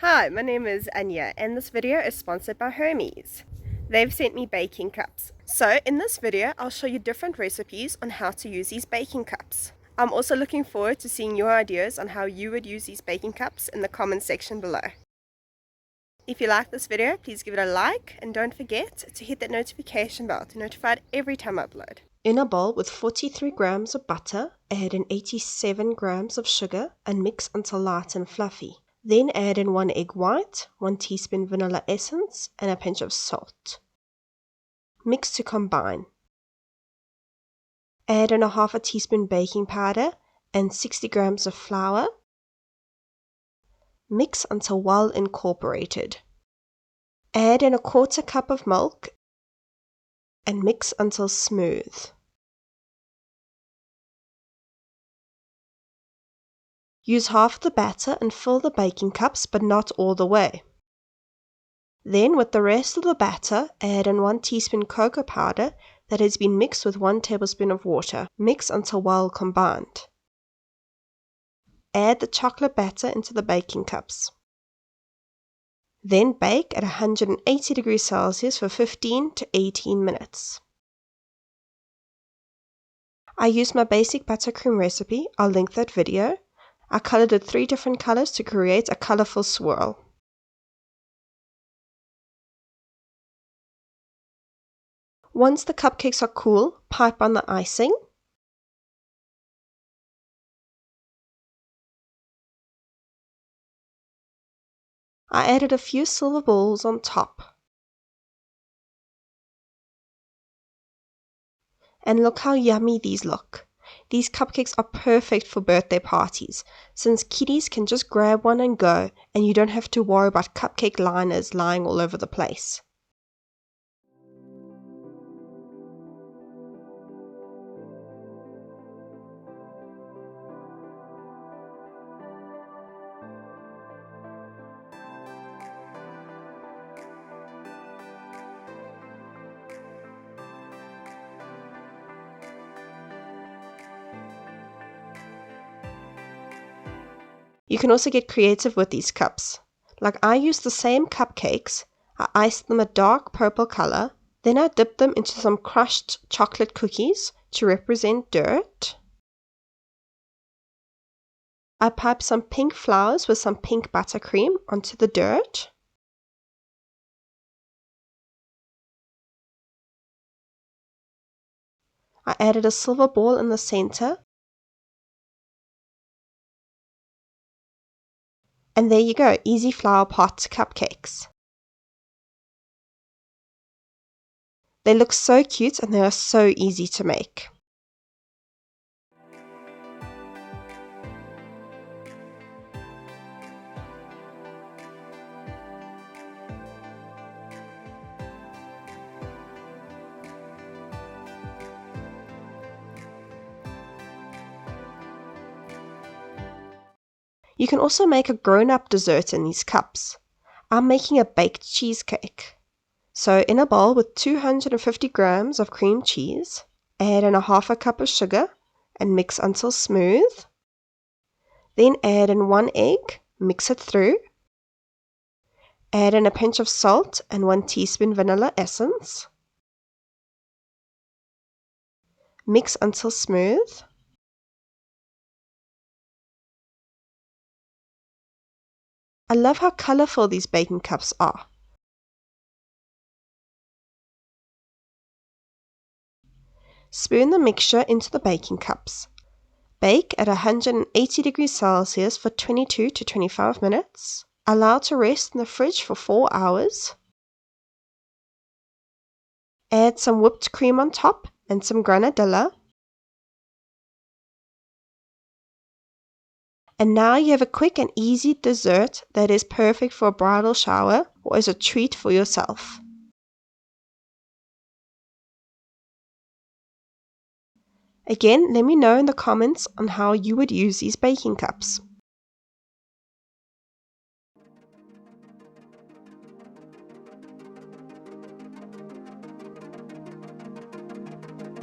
Hi, my name is Anya, and this video is sponsored by Hermes. They've sent me baking cups. So in this video, I'll show you different recipes on how to use these baking cups. I'm also looking forward to seeing your ideas on how you would use these baking cups in the comments section below. If you like this video, please give it a like, and don't forget to hit that notification bell to be notified every time I upload. In a bowl with 43 grams of butter, add in 87 grams of sugar and mix until light and fluffy. Then add in 1 egg white, 1 teaspoon vanilla essence, and a pinch of salt. Mix to combine. Add in a half a teaspoon baking powder and 60 grams of flour. Mix until well incorporated. Add in a quarter cup of milk and mix until smooth. Use half the batter and fill the baking cups, but not all the way. Then with the rest of the batter, add in 1 teaspoon cocoa powder that has been mixed with 1 tablespoon of water. Mix until well combined. Add the chocolate batter into the baking cups. Then bake at 180 degrees Celsius for 15 to 18 minutes. I used my basic buttercream recipe. I'll link that video. I colored it 3 different colors to create a colorful swirl. Once the cupcakes are cool, pipe on the icing. I added a few silver balls on top. And look how yummy these look. These cupcakes are perfect for birthday parties, since kiddies can just grab one and go, and you don't have to worry about cupcake liners lying all over the place. You can also get creative with these cups. Like I used the same cupcakes, I iced them a dark purple color, then I dipped them into some crushed chocolate cookies to represent dirt. I piped some pink flowers with some pink buttercream onto the dirt. I added a silver ball in the center. And there you go, easy flower pot cupcakes. They look so cute and they are so easy to make. You can also make a grown-up dessert in these cups. I'm making a baked cheesecake. So in a bowl with 250 grams of cream cheese, add in a half a cup of sugar and mix until smooth. Then add in 1 egg, mix it through. Add in a pinch of salt and 1 teaspoon vanilla essence. Mix until smooth. I love how colorful these baking cups are. Spoon the mixture into the baking cups. Bake at 180 degrees Celsius for 22 to 25 minutes. Allow to rest in the fridge for 4 hours. Add some whipped cream on top and some granadilla. And now you have a quick and easy dessert that is perfect for a bridal shower or as a treat for yourself. Again, let me know in the comments on how you would use these baking cups.